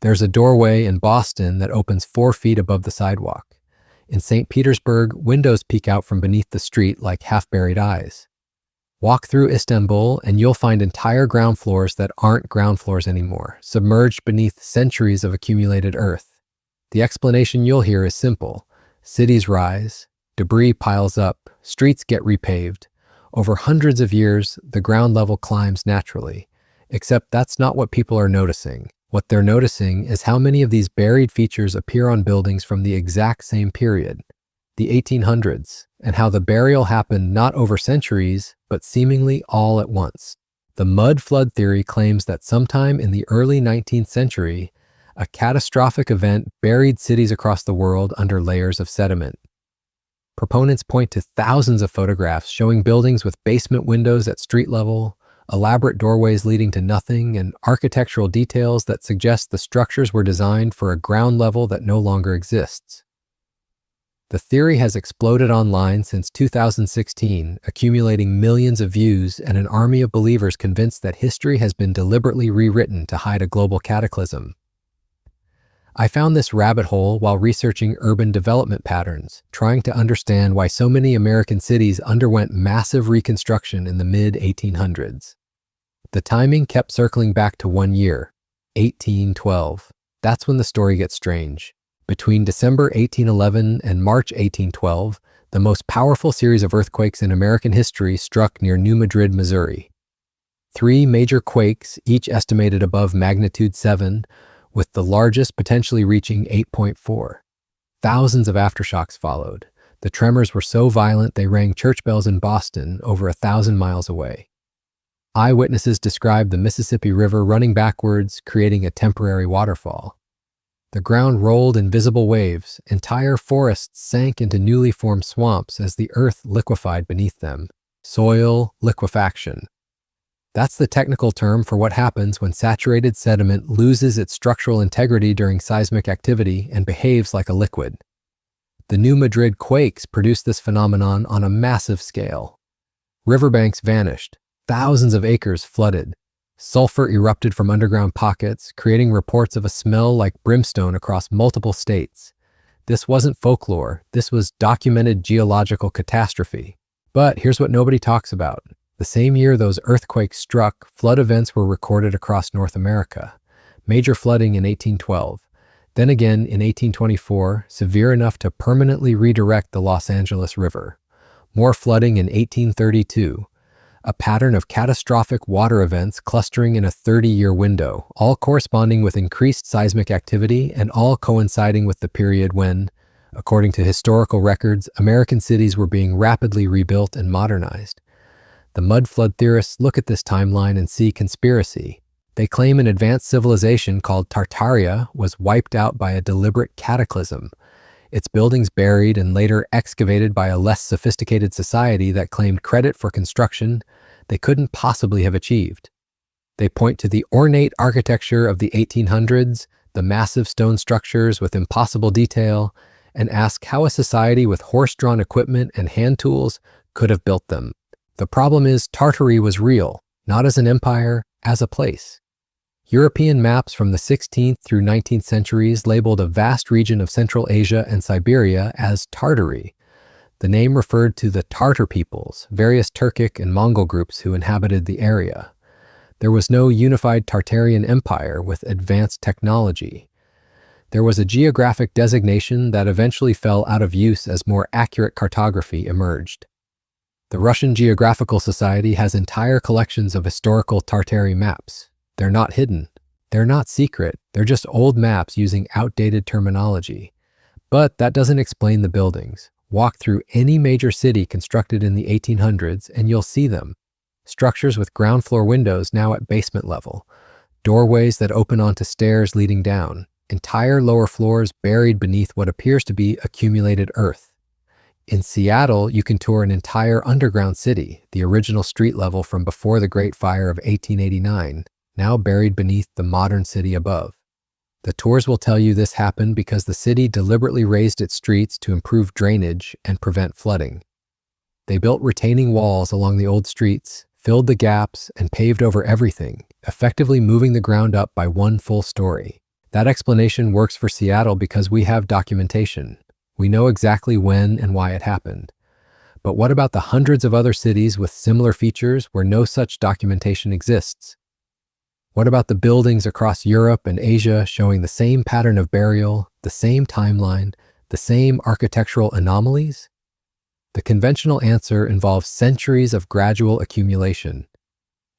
There's a doorway in Boston that opens 4 feet above the sidewalk. In St. Petersburg, windows peek out from beneath the street like half-buried eyes. Walk through Istanbul and you'll find entire ground floors that aren't ground floors anymore, submerged beneath centuries of accumulated earth. The explanation you'll hear is simple. Cities rise, debris piles up, streets get repaved. Over hundreds of years, the ground level climbs naturally. Except that's not what people are noticing. What they're noticing is how many of these buried features appear on buildings from the exact same period, the 1800s, and how the burial happened not over centuries, but seemingly all at once. The mud flood theory claims that sometime in the early 19th century, a catastrophic event buried cities across the world under layers of sediment. Proponents point to thousands of photographs showing buildings with basement windows at street level, elaborate doorways leading to nothing, and architectural details that suggest the structures were designed for a ground level that no longer exists. The theory has exploded online since 2016, accumulating millions of views and an army of believers convinced that history has been deliberately rewritten to hide a global cataclysm. I found this rabbit hole while researching urban development patterns, trying to understand why so many American cities underwent massive reconstruction in the mid-1800s. The timing kept circling back to one year, 1812. That's when the story gets strange. Between December 1811 and March 1812, the most powerful series of earthquakes in American history struck near New Madrid, Missouri. 3 major quakes, each estimated above magnitude 7, with the largest potentially reaching 8.4. Thousands of aftershocks followed. The tremors were so violent they rang church bells in Boston, over 1,000 miles away. Eyewitnesses described the Mississippi River running backwards, creating a temporary waterfall. The ground rolled in visible waves. Entire forests sank into newly formed swamps as the earth liquefied beneath them. Soil liquefaction. That's the technical term for what happens when saturated sediment loses its structural integrity during seismic activity and behaves like a liquid. The New Madrid quakes produced this phenomenon on a massive scale. Riverbanks vanished. Thousands of acres flooded. Sulfur erupted from underground pockets, creating reports of a smell like brimstone across multiple states. This wasn't folklore. This was documented geological catastrophe. But here's what nobody talks about. The same year those earthquakes struck, flood events were recorded across North America. Major flooding in 1812. Then again in 1824, severe enough to permanently redirect the Los Angeles River. More flooding in 1832. A pattern of catastrophic water events clustering in a 30-year window, all corresponding with increased seismic activity and all coinciding with the period when, according to historical records, American cities were being rapidly rebuilt and modernized. The mud flood theorists look at this timeline and see conspiracy. They claim an advanced civilization called Tartaria was wiped out by a deliberate cataclysm, its buildings buried and later excavated by a less sophisticated society that claimed credit for construction they couldn't possibly have achieved. They point to the ornate architecture of the 1800s, the massive stone structures with impossible detail, and ask how a society with horse-drawn equipment and hand tools could have built them. The problem is Tartary was real, not as an empire, as a place. European maps from the 16th through 19th centuries labeled a vast region of Central Asia and Siberia as Tartary. The name referred to the Tartar peoples, various Turkic and Mongol groups who inhabited the area. There was no unified Tartarian empire with advanced technology. There was a geographic designation that eventually fell out of use as more accurate cartography emerged. The Russian Geographical Society has entire collections of historical Tartary maps. They're not hidden. They're not secret. They're just old maps using outdated terminology. But that doesn't explain the buildings. Walk through any major city constructed in the 1800s and you'll see them. Structures with ground floor windows now at basement level. Doorways that open onto stairs leading down. Entire lower floors buried beneath what appears to be accumulated earth. In Seattle, you can tour an entire underground city, the original street level from before the Great Fire of 1889. Now buried beneath the modern city above. The tours will tell you this happened because the city deliberately raised its streets to improve drainage and prevent flooding. They built retaining walls along the old streets, filled the gaps, and paved over everything, effectively moving the ground up by one full story. That explanation works for Seattle because we have documentation. We know exactly when and why it happened. But what about the hundreds of other cities with similar features where no such documentation exists? What about the buildings across Europe and Asia showing the same pattern of burial, the same timeline, the same architectural anomalies? The conventional answer involves centuries of gradual accumulation.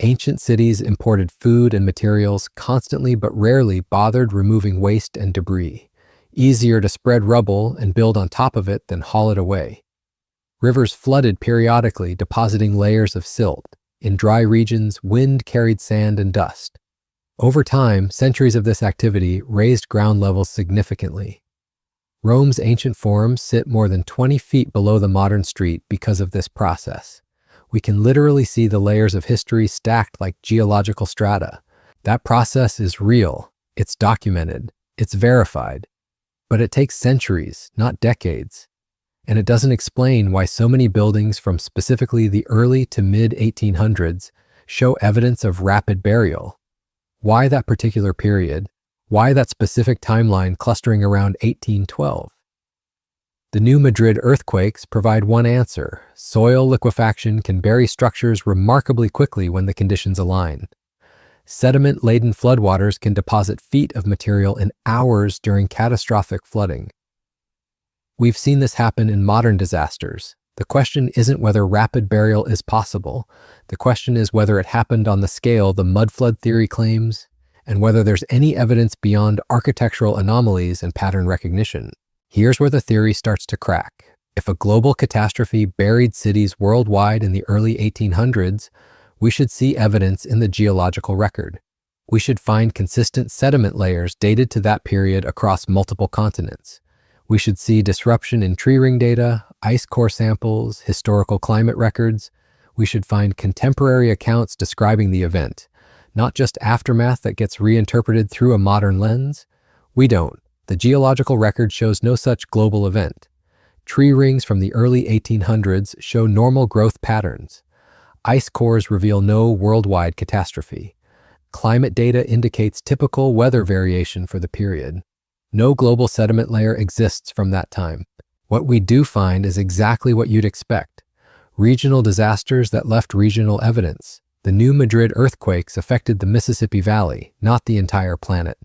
Ancient cities imported food and materials constantly but rarely bothered removing waste and debris. Easier to spread rubble and build on top of it than haul it away. Rivers flooded periodically, depositing layers of silt. In dry regions, wind carried sand and dust. Over time, centuries of this activity raised ground levels significantly. Rome's ancient forums sit more than 20 feet below the modern street because of this process. We can literally see the layers of history stacked like geological strata. That process is real, it's documented, it's verified. But it takes centuries, not decades. And it doesn't explain why so many buildings from specifically the early to mid-1800s show evidence of rapid burial. Why that particular period? Why that specific timeline clustering around 1812? The new Madrid earthquakes provide one answer. Soil liquefaction can bury structures remarkably quickly when the conditions align. Sediment-laden floodwaters can deposit feet of material in hours during catastrophic flooding. We've seen this happen in modern disasters. The question isn't whether rapid burial is possible. The question is whether it happened on the scale the mudflood theory claims, and whether there's any evidence beyond architectural anomalies and pattern recognition. Here's where the theory starts to crack. If a global catastrophe buried cities worldwide in the early 1800s, we should see evidence in the geological record. We should find consistent sediment layers dated to that period across multiple continents. We should see disruption in tree ring data, ice core samples, historical climate records. We should find contemporary accounts describing the event, not just aftermath that gets reinterpreted through a modern lens. We don't. The geological record shows no such global event. Tree rings from the early 1800s show normal growth patterns. Ice cores reveal no worldwide catastrophe. Climate data indicates typical weather variation for the period. No global sediment layer exists from that time. What we do find is exactly what you'd expect. Regional disasters that left regional evidence. The new Madrid earthquakes affected the Mississippi Valley, not the entire planet.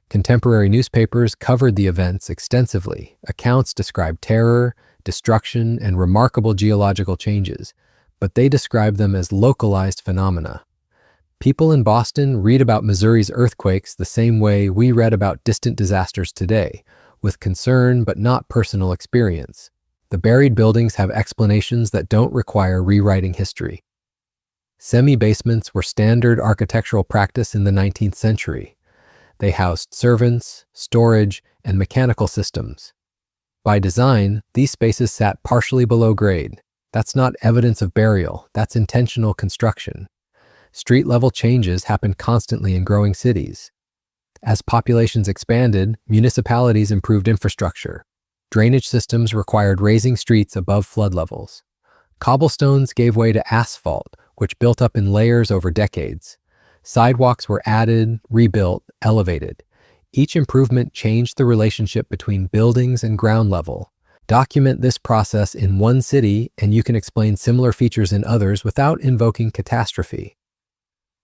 Contemporary newspapers covered the events extensively. Accounts described terror, destruction, and remarkable geological changes, but they describe them as localized phenomena. People in Boston read about Missouri's earthquakes the same way we read about distant disasters today, with concern but not personal experience. The buried buildings have explanations that don't require rewriting history. Semi-basements were standard architectural practice in the 19th century. They housed servants, storage, and mechanical systems. By design, these spaces sat partially below grade. That's not evidence of burial, that's intentional construction. Street-level changes happened constantly in growing cities. As populations expanded, municipalities improved infrastructure. Drainage systems required raising streets above flood levels. Cobblestones gave way to asphalt, which built up in layers over decades. Sidewalks were added, rebuilt, elevated. Each improvement changed the relationship between buildings and ground level. Document this process in one city, and you can explain similar features in others without invoking catastrophe.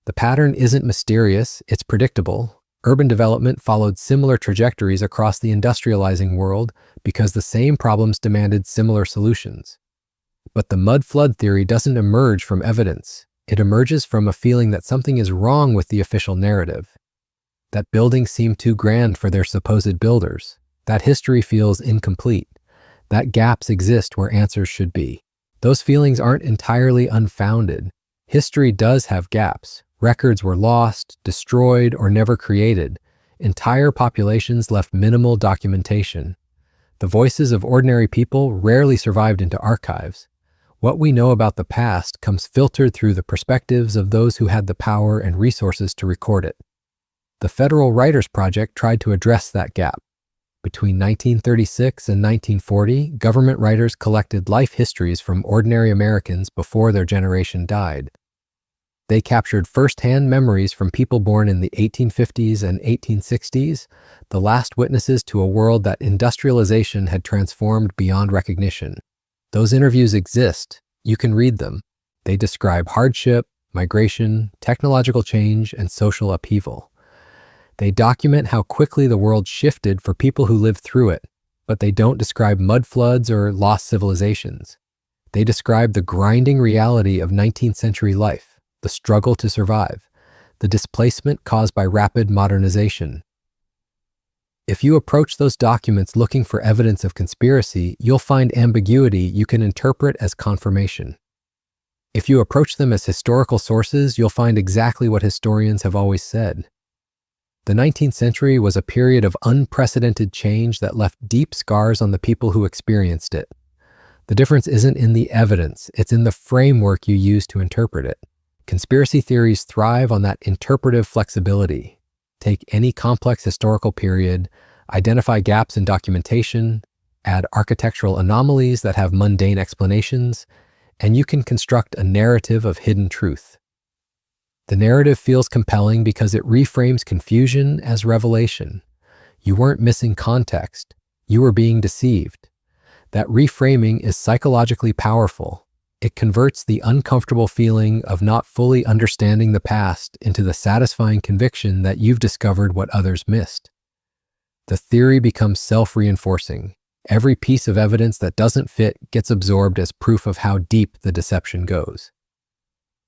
The pattern isn't mysterious, it's predictable. Urban development followed similar trajectories across the industrializing world because the same problems demanded similar solutions. But the mud flood theory doesn't emerge from evidence. It emerges from a feeling that something is wrong with the official narrative. That buildings seem too grand for their supposed builders. That history feels incomplete. That gaps exist where answers should be. Those feelings aren't entirely unfounded. History does have gaps. Records were lost, destroyed, or never created. Entire populations left minimal documentation. The voices of ordinary people rarely survived into archives. What we know about the past comes filtered through the perspectives of those who had the power and resources to record it. The Federal Writers Project tried to address that gap. Between 1936 and 1940, government writers collected life histories from ordinary Americans before their generation died. They captured first-hand memories from people born in the 1850s and 1860s, the last witnesses to a world that industrialization had transformed beyond recognition. Those interviews exist. You can read them. They describe hardship, migration, technological change, and social upheaval. They document how quickly the world shifted for people who lived through it, but they don't describe mud floods or lost civilizations. They describe the grinding reality of 19th century life, the struggle to survive, the displacement caused by rapid modernization. If you approach those documents looking for evidence of conspiracy, you'll find ambiguity you can interpret as confirmation. If you approach them as historical sources, you'll find exactly what historians have always said. The 19th century was a period of unprecedented change that left deep scars on the people who experienced it. The difference isn't in the evidence, it's in the framework you use to interpret it. Conspiracy theories thrive on that interpretive flexibility. Take any complex historical period, identify gaps in documentation, add architectural anomalies that have mundane explanations, and you can construct a narrative of hidden truth. The narrative feels compelling because it reframes confusion as revelation. You weren't missing context, you were being deceived. That reframing is psychologically powerful. It converts the uncomfortable feeling of not fully understanding the past into the satisfying conviction that you've discovered what others missed. The theory becomes self-reinforcing. Every piece of evidence that doesn't fit gets absorbed as proof of how deep the deception goes.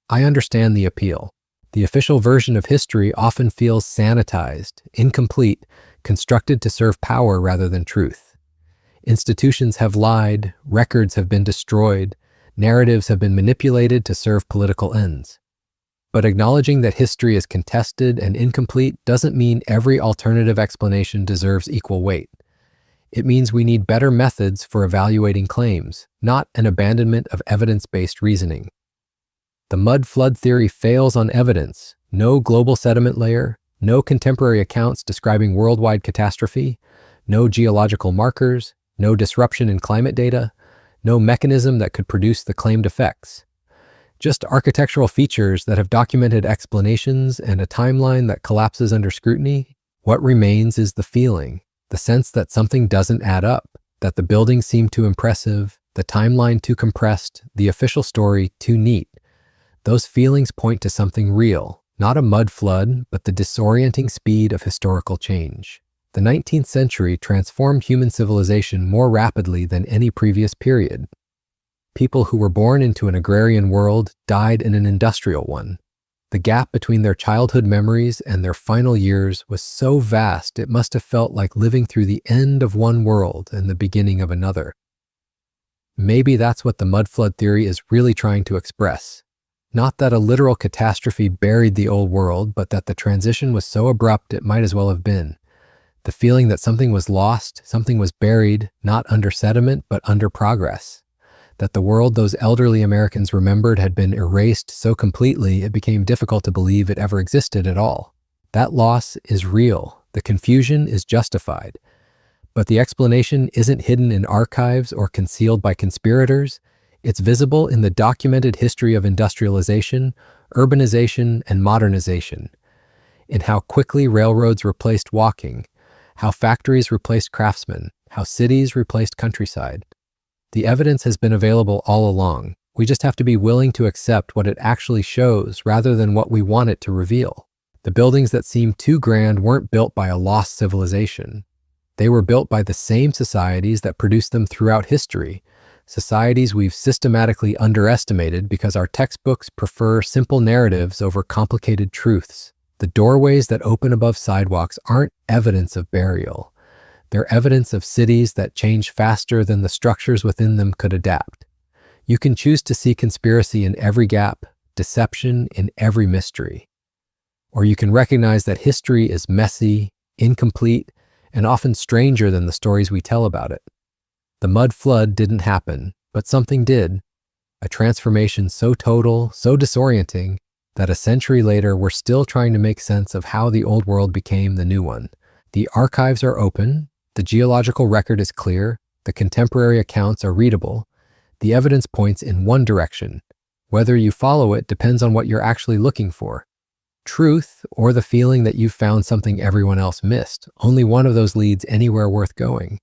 I understand the appeal. The official version of history often feels sanitized, incomplete, constructed to serve power rather than truth. Institutions have lied, records have been destroyed, narratives have been manipulated to serve political ends. But acknowledging that history is contested and incomplete doesn't mean every alternative explanation deserves equal weight. It means we need better methods for evaluating claims, not an abandonment of evidence-based reasoning. The mud flood theory fails on evidence. No global sediment layer, no contemporary accounts describing worldwide catastrophe, no geological markers, no disruption in climate data, no mechanism that could produce the claimed effects. Just architectural features that have documented explanations and a timeline that collapses under scrutiny. What remains is the feeling, the sense that something doesn't add up, that the buildings seem too impressive, the timeline too compressed, the official story too neat. Those feelings point to something real, not a mud flood, but the disorienting speed of historical change. The 19th century transformed human civilization more rapidly than any previous period. People who were born into an agrarian world died in an industrial one. The gap between their childhood memories and their final years was so vast it must have felt like living through the end of one world and the beginning of another. Maybe that's what the mud flood theory is really trying to express. Not that a literal catastrophe buried the old world, but that the transition was so abrupt it might as well have been. The feeling that something was lost, something was buried, not under sediment, but under progress. That the world those elderly Americans remembered had been erased so completely it became difficult to believe it ever existed at all. That loss is real. The confusion is justified. But the explanation isn't hidden in archives or concealed by conspirators. It's visible in the documented history of industrialization, urbanization, and modernization. In how quickly railroads replaced walking, how factories replaced craftsmen, how cities replaced countryside. The evidence has been available all along. We just have to be willing to accept what it actually shows rather than what we want it to reveal. The buildings that seem too grand weren't built by a lost civilization. They were built by the same societies that produced them throughout history, societies we've systematically underestimated because our textbooks prefer simple narratives over complicated truths. The doorways that open above sidewalks aren't evidence of burial. They're evidence of cities that change faster than the structures within them could adapt. You can choose to see conspiracy in every gap, deception in every mystery. Or you can recognize that history is messy, incomplete, and often stranger than the stories we tell about it. The mud flood didn't happen, but something did. A transformation so total, so disorienting, that a century later we're still trying to make sense of how the old world became the new one. The archives are open, the geological record is clear, the contemporary accounts are readable. The evidence points in one direction. Whether you follow it depends on what you're actually looking for. Truth, or the feeling that you've found something everyone else missed. Only one of those leads anywhere worth going.